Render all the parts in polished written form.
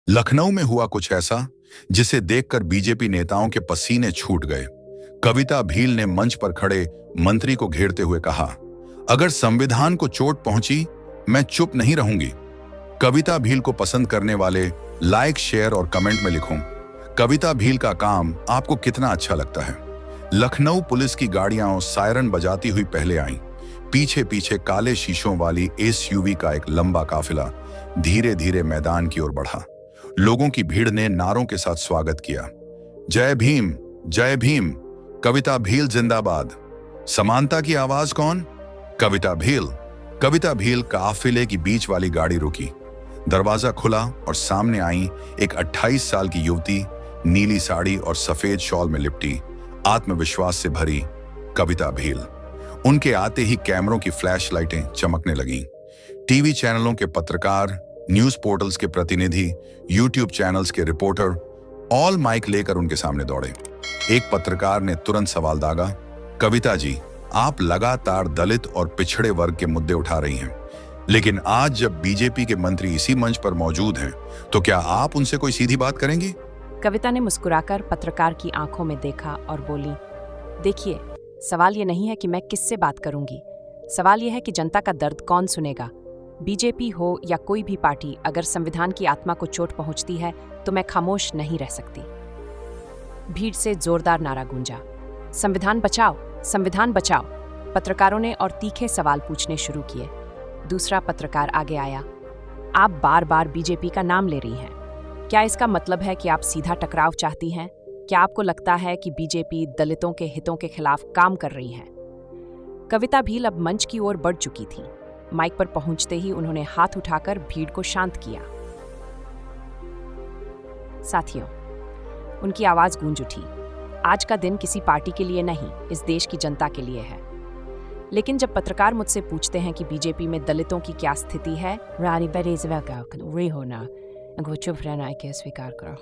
लखनऊ में हुआ कुछ ऐसा जिसे देखकर बीजेपी नेताओं के पसीने छूट गए। कविता भील ने मंच पर खड़े मंत्री को घेरते हुए कहा, अगर संविधान को चोट पहुंची, मैं चुप नहीं रहूंगी। कविता भील को पसंद करने वाले लाइक, शेयर और कमेंट में लिखूं, कविता भील का काम आपको कितना अच्छा लगता है। लखनऊ पुलिस की गाड़ियां सायरन बजाती हुई पहले आईं। पीछे पीछे काले शीशों वाली एसयूवी का एक लंबा काफिला धीरे धीरे मैदान की ओर बढ़ा। लोगों की भीड़ ने नारों के साथ स्वागत किया। जय भीम, जय भीम, कविता भील जिंदाबाद। समानता की आवाज कौन? कविता भील। कविता भील काफिले की बीच वाली गाड़ी रुकी। दरवाजा खुला और सामने आई एक 28 साल की युवती, नीली साड़ी और सफेद शॉल में लिपटी, आत्मविश्वास से भरी कविता भील। उनके आते ही कैमरों की फ्लैश लाइटें चमकने लगीं। टीवी चैनलों के पत्रकार, न्यूज पोर्टल्स के प्रतिनिधि, यूट्यूब चैनल्स के रिपोर्टर ऑल माइक लेकर उनके सामने दौड़े। एक पत्रकार ने तुरंत सवाल दागा, कविता जी, आप लगातार दलित और पिछड़े वर्ग के मुद्दे उठा रही हैं, लेकिन आज जब बीजेपी के मंत्री इसी मंच पर मौजूद हैं, तो क्या आप उनसे कोई सीधी बात करेंगी? कविता ने मुस्कुराकर पत्रकार की आंखों में देखा और बोली, देखिए, सवाल ये नहीं है कि मैं किससे बात करूंगी, सवाल ये है कि जनता का दर्द कौन सुनेगा। बीजेपी हो या कोई भी पार्टी, अगर संविधान की आत्मा को चोट पहुंचती है तो मैं खामोश नहीं रह सकती। भीड़ से जोरदार नारा गूंजा, संविधान बचाओ, संविधान बचाओ। पत्रकारों ने और तीखे सवाल पूछने शुरू किए। दूसरा पत्रकार आगे आया, आप बार बार बीजेपी का नाम ले रही हैं, क्या इसका मतलब है कि आप सीधा टकराव चाहती हैं? क्या आपको लगता है कि बीजेपी दलितों के हितों के खिलाफ काम कर रही है? कविता भील अब मंच की ओर बढ़ चुकी थी। माइक पर पहुंचते ही उन्होंने हाथ उठाकर भीड़ को शांत किया। साथियों, उनकी आवाज गूंज उठी, आज का दिन किसी पार्टी के लिए नहीं, इस देश की जनता के लिए है। लेकिन जब पत्रकार मुझसे पूछते हैं कि बीजेपी में दलितों की क्या स्थिति है, चुप रहना है कि स्वीकार करो।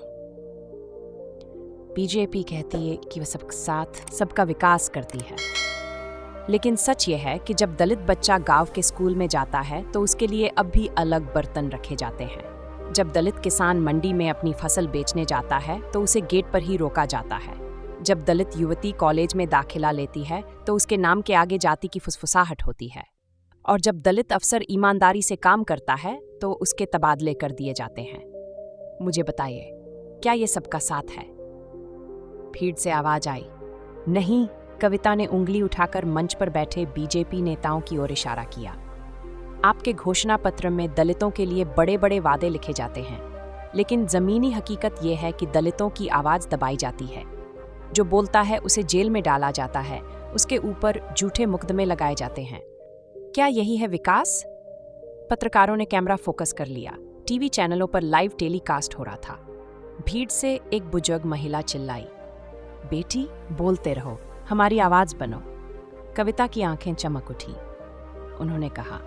बीजेपी कहती है कि वह सबके साथ सबका विकास करती है, लेकिन सच यह है कि जब दलित बच्चा गांव के स्कूल में जाता है तो उसके लिए अब भी अलग बर्तन रखे जाते हैं। जब दलित किसान मंडी में अपनी फसल बेचने जाता है तो उसे गेट पर ही रोका जाता है। जब दलित युवती कॉलेज में दाखिला लेती है तो उसके नाम के आगे जाति की फुसफुसाहट होती है। और जब दलित अफसर ईमानदारी से काम करता है तो उसके तबादले कर दिए जाते हैं। मुझे बताइए, क्या ये सबका साथ है? भीड़ से आवाज आई, नहीं। कविता ने उंगली उठाकर मंच पर बैठे बीजेपी नेताओं की ओर इशारा किया। आपके घोषणा पत्र में दलितों के लिए बड़े बड़े वादे लिखे जाते हैं, लेकिन जमीनी हकीकत यह है कि दलितों की आवाज दबाई जाती है। जो बोलता है उसे जेल में डाला जाता है, उसके ऊपर झूठे मुकदमे लगाए जाते हैं। क्या यही है विकास? पत्रकारों ने कैमरा फोकस कर लिया। टीवी चैनलों पर लाइव टेलीकास्ट हो रहा था। भीड़ से एक बुजुर्ग महिला चिल्लाई, बेटी, बोलते रहो, हमारी आवाज बनो। कविता की आंखें चमक उठी। उन्होंने कहा,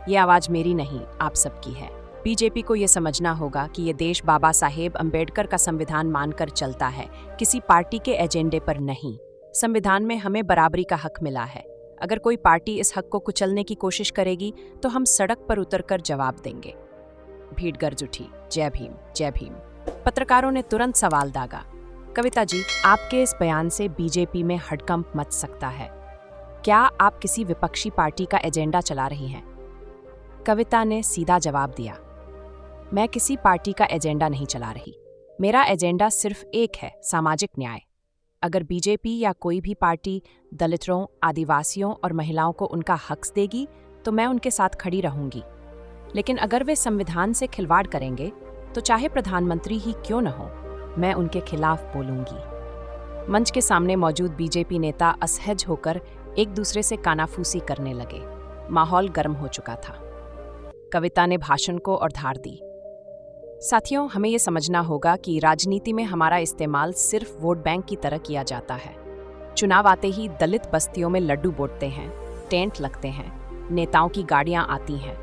यह आवाज मेरी नहीं, आप सबकी है। बीजेपी को यह समझना होगा कि यह देश बाबा साहेब अंबेडकर का संविधान मानकर चलता है, किसी पार्टी के एजेंडे पर नहीं। संविधान में हमें बराबरी का हक मिला है। अगर कोई पार्टी इस हक को कुचलने की कोशिश करेगी तो हम सड़क पर उतरकर जवाब देंगे। भीड़ गर्ज उठी, जय भीम, जय भीम। पत्रकारों ने तुरंत सवाल दागा, कविता जी, आपके इस बयान से बीजेपी में हड़कंप मच सकता है। क्या आप किसी विपक्षी पार्टी का एजेंडा चला रही हैं? कविता ने सीधा जवाब दिया, मैं किसी पार्टी का एजेंडा नहीं चला रही। मेरा एजेंडा सिर्फ एक है, सामाजिक न्याय। अगर बीजेपी या कोई भी पार्टी दलितों, आदिवासियों और महिलाओं को उनका हक देगी तो मैं उनके साथ खड़ी रहूंगी। लेकिन अगर वे संविधान से खिलवाड़ करेंगे तो चाहे प्रधानमंत्री ही क्यों न हो, मैं उनके खिलाफ बोलूंगी। मंच के सामने मौजूद बीजेपी नेता असहज होकर एक दूसरे से कानाफूसी करने लगे। माहौल गर्म हो चुका था। कविता ने भाषण को और धार दी, साथियों, हमें यह समझना होगा कि राजनीति में हमारा इस्तेमाल सिर्फ वोट बैंक की तरह किया जाता है। चुनाव आते ही दलित बस्तियों में लड्डू बांटते हैं, टेंट लगते हैं, नेताओं की गाड़ियां आती हैं,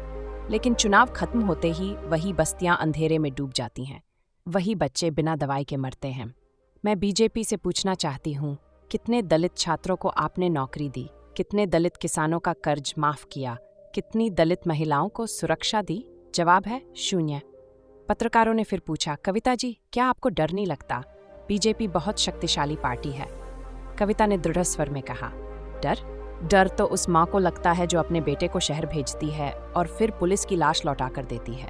लेकिन चुनाव खत्म होते ही वही बस्तियां अंधेरे में डूब जाती हैं। वही बच्चे बिना दवाई के मरते हैं। मैं बीजेपी से पूछना चाहती हूँ, कितने दलित छात्रों को आपने नौकरी दी? कितने दलित किसानों का कर्ज माफ किया? कितनी दलित महिलाओं को सुरक्षा दी? जवाब है शून्य। पत्रकारों ने फिर पूछा, कविता जी, क्या आपको डर नहीं लगता? बीजेपी बहुत शक्तिशाली पार्टी है। कविता ने दृढ़ स्वर में कहा, डर? डर तो उस माँ को लगता है जो अपने बेटे को शहर भेजती है और फिर पुलिस की लाश लौटा कर देती है।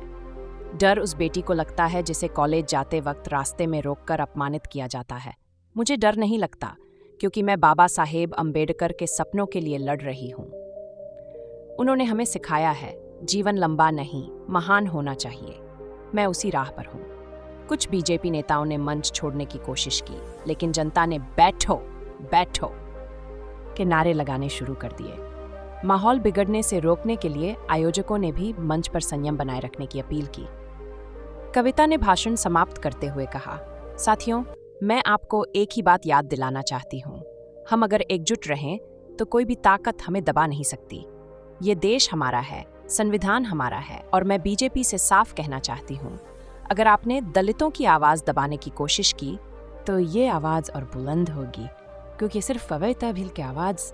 डर उस बेटी को लगता है जिसे कॉलेज जाते वक्त रास्ते में रोककर अपमानित किया जाता है। मुझे डर नहीं लगता, क्योंकि मैं बाबा साहेब अम्बेडकर के सपनों के लिए लड़ रही हूँ। उन्होंने हमें सिखाया है, जीवन लंबा नहीं, महान होना चाहिए। मैं उसी राह पर हूँ। कुछ बीजेपी नेताओं ने मंच छोड़ने की कोशिश की, लेकिन जनता ने बैठो बैठो के नारे लगाने शुरू कर दिए। माहौल बिगड़ने से रोकने के लिए आयोजकों ने भी मंच पर संयम बनाए रखने की अपील की। कविता ने भाषण समाप्त करते हुए कहा, साथियों, मैं आपको एक ही बात याद दिलाना चाहती हूँ। हम अगर एकजुट रहें तो कोई भी ताकत हमें दबा नहीं सकती। ये देश हमारा है, संविधान हमारा है, और मैं बीजेपी से साफ कहना चाहती हूँ, अगर आपने दलितों की आवाज़ दबाने की कोशिश की तो ये आवाज़ और बुलंद होगी, क्योंकि सिर्फ कविता भील की आवाज़